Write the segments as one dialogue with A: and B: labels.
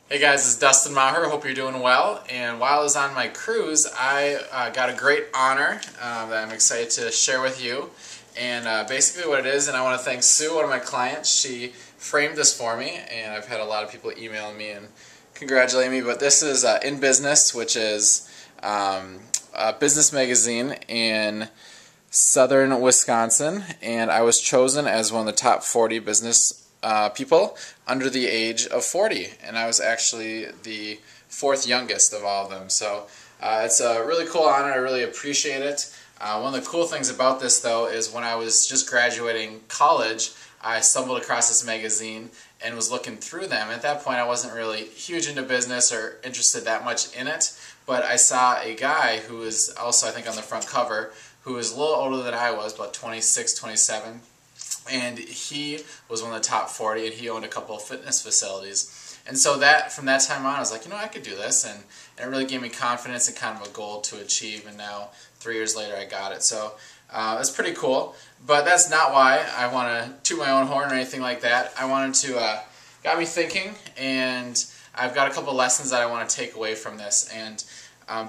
A: Hey guys, this is Dustin Maher. Hope you're doing well. And while I was on my cruise, I got a great honor that I'm excited to share with you. And basically what it is, and I want to thank Sue, one of my clients. She framed this for me, and I've had a lot of people email me and congratulate me. But this is In Business, which is a business magazine in southern Wisconsin, and I was chosen as one of the top 40 business people under the age of 40, and I was actually the fourth youngest of all of them. So it's a really cool honor. I really appreciate it. One of the cool things about this, though, is when I was just graduating college, I stumbled across this magazine and was looking through them. At that point, I wasn't really huge into business or interested that much in it, but I saw a guy who was also, I think, on the front cover, who was a little older than I was, about 26, 27, and he was one of the top 40, and he owned a couple of fitness facilities. And so from that time on, I was like, you know, I could do this, and it really gave me confidence and kind of a goal to achieve, and now 3 years later I got it. So that's pretty cool, but that's not why I want to toot my own horn or anything like that. I wanted to, got me thinking, and I've got a couple of lessons that I want to take away from this. And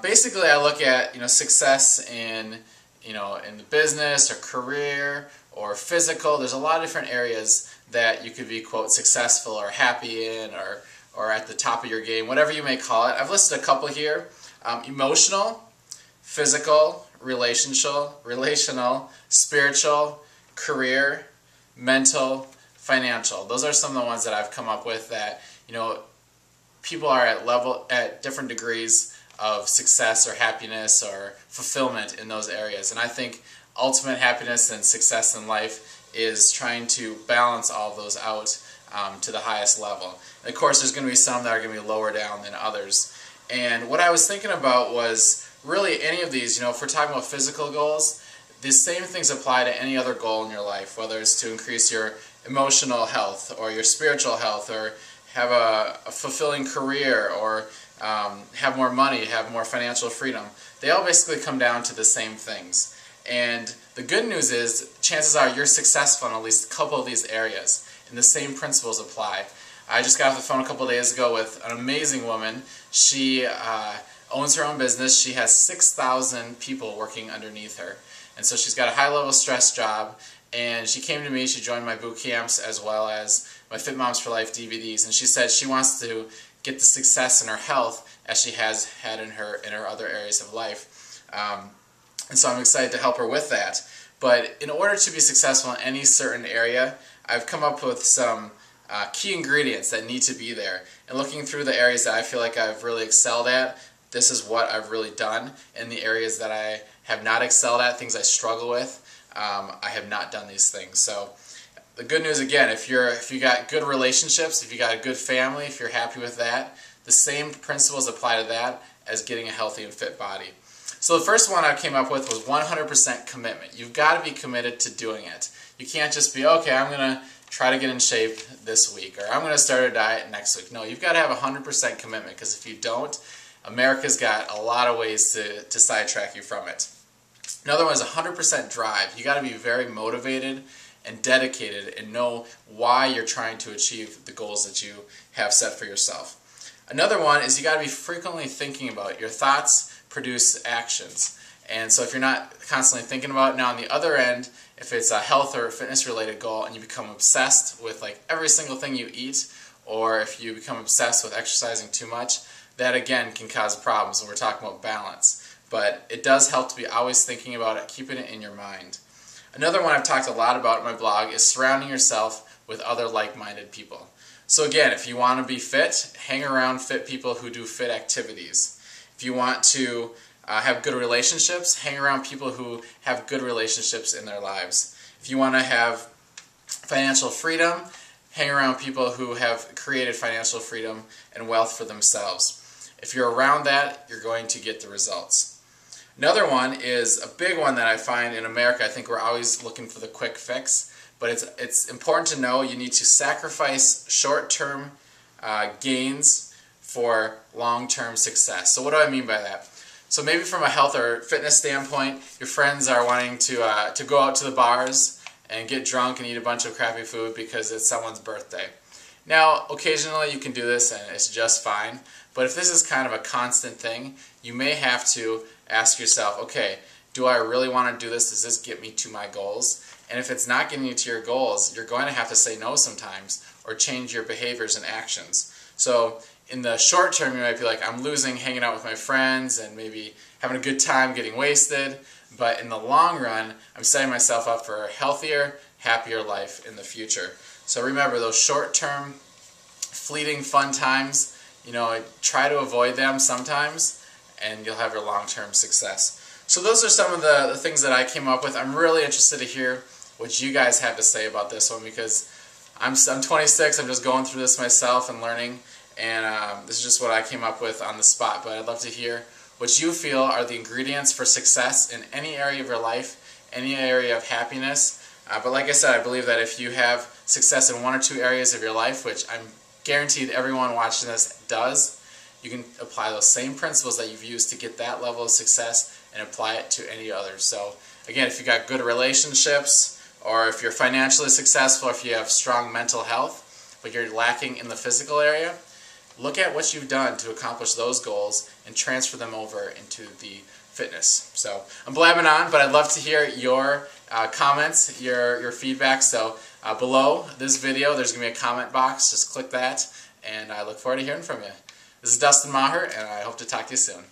A: basically I look at, success in the business or career or physical. There's a lot of different areas that you could be, quote, successful or happy in, or at the top of your game, whatever you may call it. I've listed a couple here. Emotional, physical, relational, spiritual, career, mental, financial. Those are some of the ones that I've come up with that, people are at different degrees of success or happiness or fulfillment in those areas. And I think ultimate happiness and success in life is trying to balance all of those out to the highest level. And of course, there's going to be some that are going to be lower down than others. And what I was thinking about was really any of these, if we're talking about physical goals, the same things apply to any other goal in your life, whether it's to increase your emotional health or your spiritual health, or have a fulfilling career, or have more money, have more financial freedom. They all basically come down to the same things. And the good news is, chances are you're successful in at least a couple of these areas, and the same principles apply. I just got off the phone a couple of days ago with an amazing woman. She owns her own business. She has 6,000 people working underneath her. And so she's got a high-level stress job, and she came to me. She joined my boot camps as well as my Fit Moms for Life DVDs, and she said she wants to get the success in her health as she has had in her other areas of life. And so I'm excited to help her with that. But in order to be successful in any certain area, I've come up with some key ingredients that need to be there. And looking through the areas that I feel like I've really excelled at, this is what I've really done. In the areas that I have not excelled at, things I struggle with, I have not done these things. So the good news, again, if you got good relationships, if you got a good family, if you're happy with that, the same principles apply to that as getting a healthy and fit body. So the first one I came up with was 100% commitment. You've got to be committed to doing it. You can't just be, okay, I'm going to try to get in shape this week, or I'm going to start a diet next week. No, you've got to have 100% commitment, because if you don't, America's got a lot of ways to sidetrack you from it. Another one is 100% drive. You got to be very motivated and dedicated and know why you're trying to achieve the goals that you have set for yourself. Another one is you got to be frequently thinking about it. Your thoughts produce actions. And so if you're not constantly thinking about it, now on the other end, if it's a health or fitness related goal and you become obsessed with like every single thing you eat, or if you become obsessed with exercising too much, that again can cause problems when we're talking about balance. But it does help to be always thinking about it, keeping it in your mind. Another one I've talked a lot about in my blog is surrounding yourself with other like-minded people. So again, if you want to be fit, hang around fit people who do fit activities. If you want to have good relationships, hang around people who have good relationships in their lives. If you want to have financial freedom, hang around people who have created financial freedom and wealth for themselves. If you're around that, you're going to get the results. Another one is a big one that I find in America. I think we're always looking for the quick fix, but it's important to know you need to sacrifice short-term gains for long-term success. So what do I mean by that? So maybe from a health or fitness standpoint, your friends are wanting to go out to the bars and get drunk and eat a bunch of crappy food because it's someone's birthday. Now, occasionally you can do this and it's just fine, but if this is kind of a constant thing, you may have to ask yourself, okay, do I really want to do this? Does this get me to my goals? And if it's not getting you to your goals, you're going to have to say no sometimes or change your behaviors and actions. So in the short term, you might be like, I'm losing hanging out with my friends and maybe having a good time getting wasted. But in the long run, I'm setting myself up for a healthier, happier life in the future. So remember, those short-term, fleeting fun times, try to avoid them sometimes, and you'll have your long-term success. So those are some of the things that I came up with. I'm really interested to hear what you guys have to say about this one, because I'm 26, I'm just going through this myself and learning, and this is just what I came up with on the spot. But I'd love to hear what you feel are the ingredients for success in any area of your life, any area of happiness. But like I said, I believe that if you have success in one or two areas of your life, which I'm guaranteed everyone watching this does, you can apply those same principles that you've used to get that level of success and apply it to any others. So again, if you've got good relationships, or if you're financially successful, or if you have strong mental health, but you're lacking in the physical area, look at what you've done to accomplish those goals and transfer them over into the fitness. So I'm blabbing on, but I'd love to hear your comments, your feedback. So below this video, there's going to be a comment box. Just click that, and I look forward to hearing from you. This is Dustin Maher, and I hope to talk to you soon.